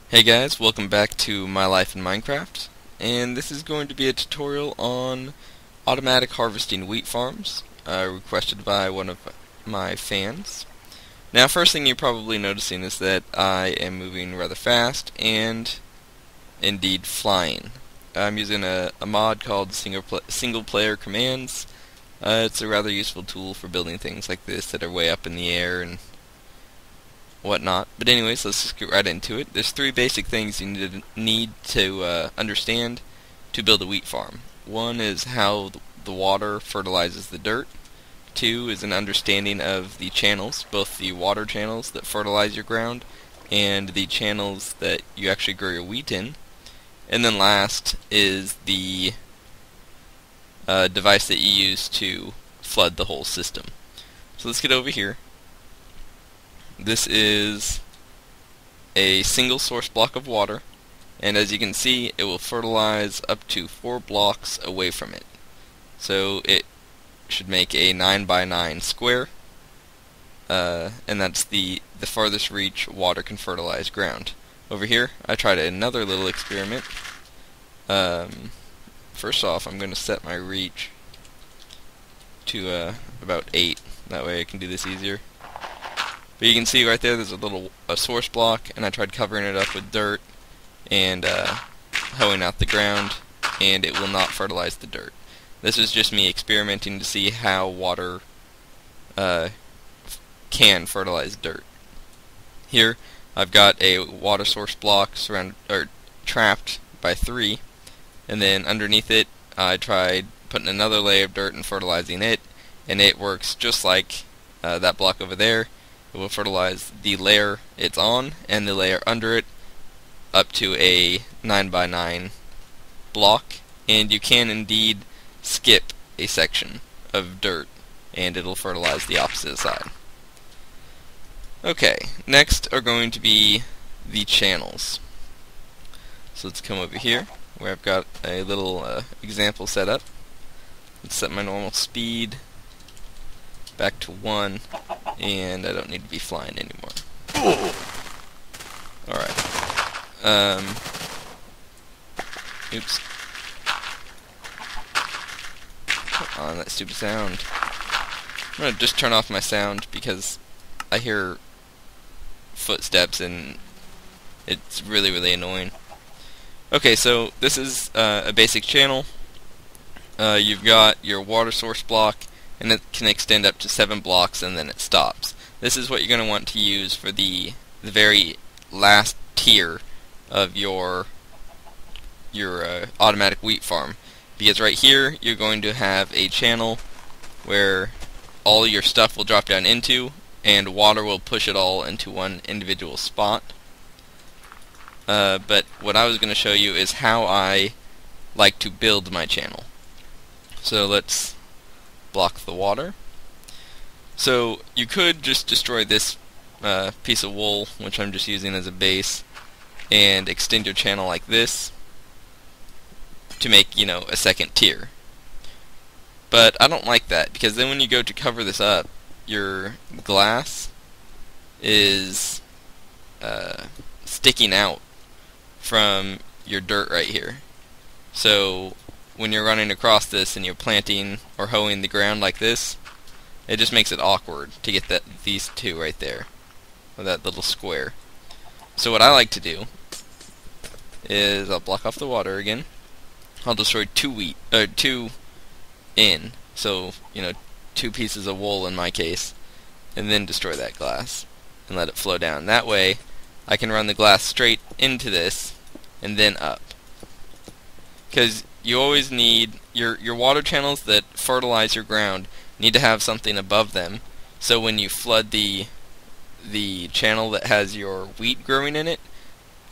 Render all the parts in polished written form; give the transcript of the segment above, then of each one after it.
Hey guys, welcome back to My Life in Minecraft, and this is going to be a tutorial on automatic harvesting wheat farms, requested by one of my fans. Now, first thing you're probably noticing is that I am moving rather fast and indeed flying. I'm using a mod called Single Player Commands. It's a rather useful tool for building things like this that are way up in the air and whatnot. But anyways, let's just get right into it. There's three basic things you need to understand to build a wheat farm. One is how the water fertilizes the dirt. Two is an understanding of the channels, both the water channels that fertilize your ground and the channels that you actually grow your wheat in. And then last is the device that you use to flood the whole system. So let's get over here. This is a single source block of water, and as you can see, it will fertilize up to 4 blocks away from it. So it should make a 9 by 9 square, and that's the farthest reach water can fertilize ground. Over here, I tried another little experiment. First off, I'm going to set my reach to about 8. That way I can do this easier. But you can see right there, there's a source block, and I tried covering it up with dirt and hoeing out the ground, and it will not fertilize the dirt. This is just me experimenting to see how water can fertilize dirt. Here, I've got a water source block trapped by 3, and then underneath it, I tried putting another layer of dirt and fertilizing it, and it works just like that block over there. It will fertilize the layer it's on and the layer under it up to a 9 by 9 block, and you can indeed skip a section of dirt and it'll fertilize the opposite side. Okay, next are going to be the channels. So let's come over here where I've got a little example set up. Let's set my normal speed back to 1, and I don't need to be flying anymore. Alright. Oops. Come on, that stupid sound. I'm gonna just turn off my sound because I hear footsteps and it's really annoying. Okay, so this is a basic channel. You've got your water source block, and it can extend up to 7 blocks and then it stops. This is what you're going to want to use for the very last tier of your automatic wheat farm, because right here you're going to have a channel where all your stuff will drop down into, and water will push it all into one individual spot. But what I was going to show you is how I like to build my channel. So let's block the water. So you could just destroy this piece of wool, which I'm just using as a base, and extend your channel like this to make, a second tier. But I don't like that, because then when you go to cover this up, your glass is sticking out from your dirt right here. So when you're running across this and you're planting or hoeing the ground like this, it just makes it awkward to get these two right there, or that little square. So what I like to do is I'll block off the water again. I'll destroy 2 in, so 2 pieces of wool in my case, and then destroy that glass and let it flow down. That way I can run the glass straight into this and then up. Because you always need your water channels that fertilize your ground need to have something above them, so when you flood the channel that has your wheat growing in it,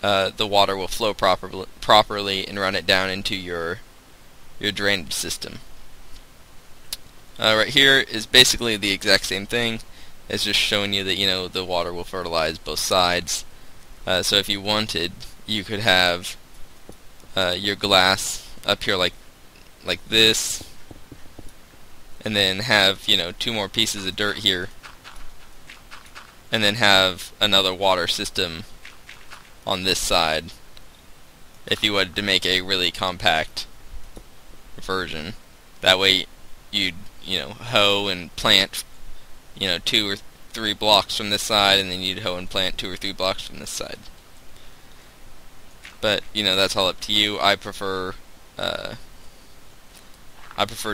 the water will flow properly and run it down into your drainage system. Right here is basically the exact same thing. It's just showing you that the water will fertilize both sides. So if you wanted, you could have your glass up here like this, and then have 2 more pieces of dirt here, and then have another water system on this side if you wanted to make a really compact version. That way you'd, hoe and plant, 2 or 3 blocks from this side, and then you'd hoe and plant 2 or 3 blocks from this side. But, that's all up to you. I prefer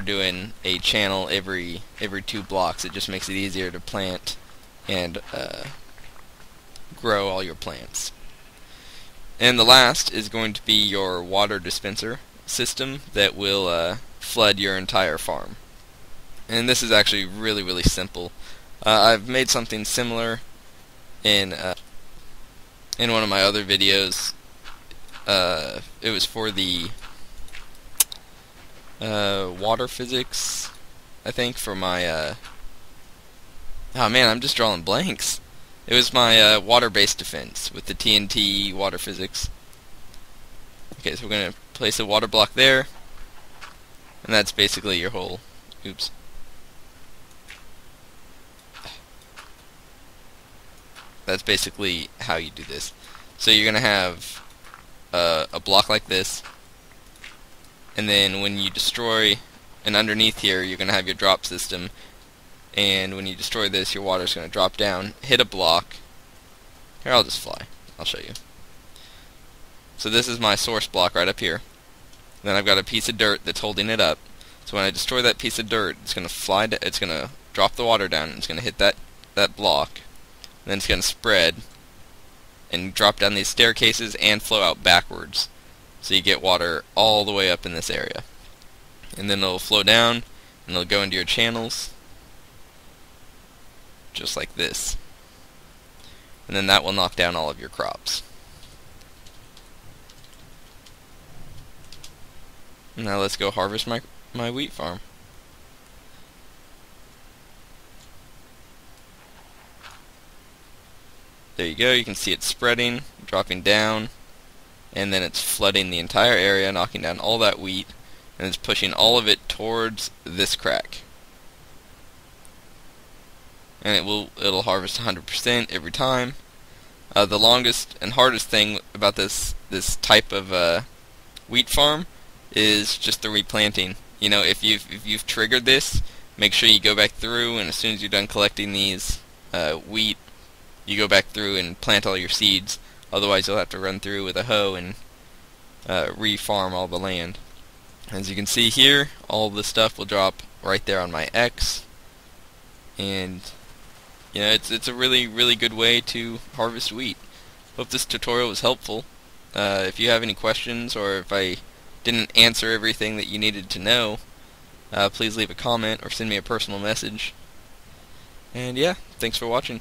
doing a channel every 2 blocks. It just makes it easier to plant and grow all your plants. And the last is going to be your water dispenser system that will flood your entire farm. And this is actually really, really simple. I've made something similar in one of my other videos. It was for the water physics, I think, for my oh man, I'm just drawing blanks. It was my water-based defense with the TNT water physics. Okay, so we're going to place a water block there, and that's basically your whole, oops. That's basically how you do this. So you're going to have a block like this, and then when you destroy, and underneath here you're going to have your drop system, and when you destroy this, your water's going to drop down, hit a block. Here, I'll just fly. I'll show you. So this is my source block right up here. Then I've got a piece of dirt that's holding it up. So when I destroy that piece of dirt, it's going to fly. It's going to drop the water down. It's going to hit that block. And then it's going to spread and drop down these staircases and flow out backwards. So you get water all the way up in this area. And then it'll flow down, and it'll go into your channels, just like this. And then that will knock down all of your crops. Now let's go harvest my wheat farm. There you go, you can see it spreading, dropping down, and then it's flooding the entire area, knocking down all that wheat, and it's pushing all of it towards this crack. And it'll harvest 100% every time. The longest and hardest thing about this type of wheat farm is just the replanting. If you've triggered this, make sure you go back through, and as soon as you're done collecting these wheat, you go back through and plant all your seeds. Otherwise, you'll have to run through with a hoe and re-farm all the land. As you can see here, all the stuff will drop right there on my X, and it's a really, really good way to harvest wheat. Hope this tutorial was helpful. If you have any questions, or if I didn't answer everything that you needed to know, please leave a comment or send me a personal message. And yeah, thanks for watching.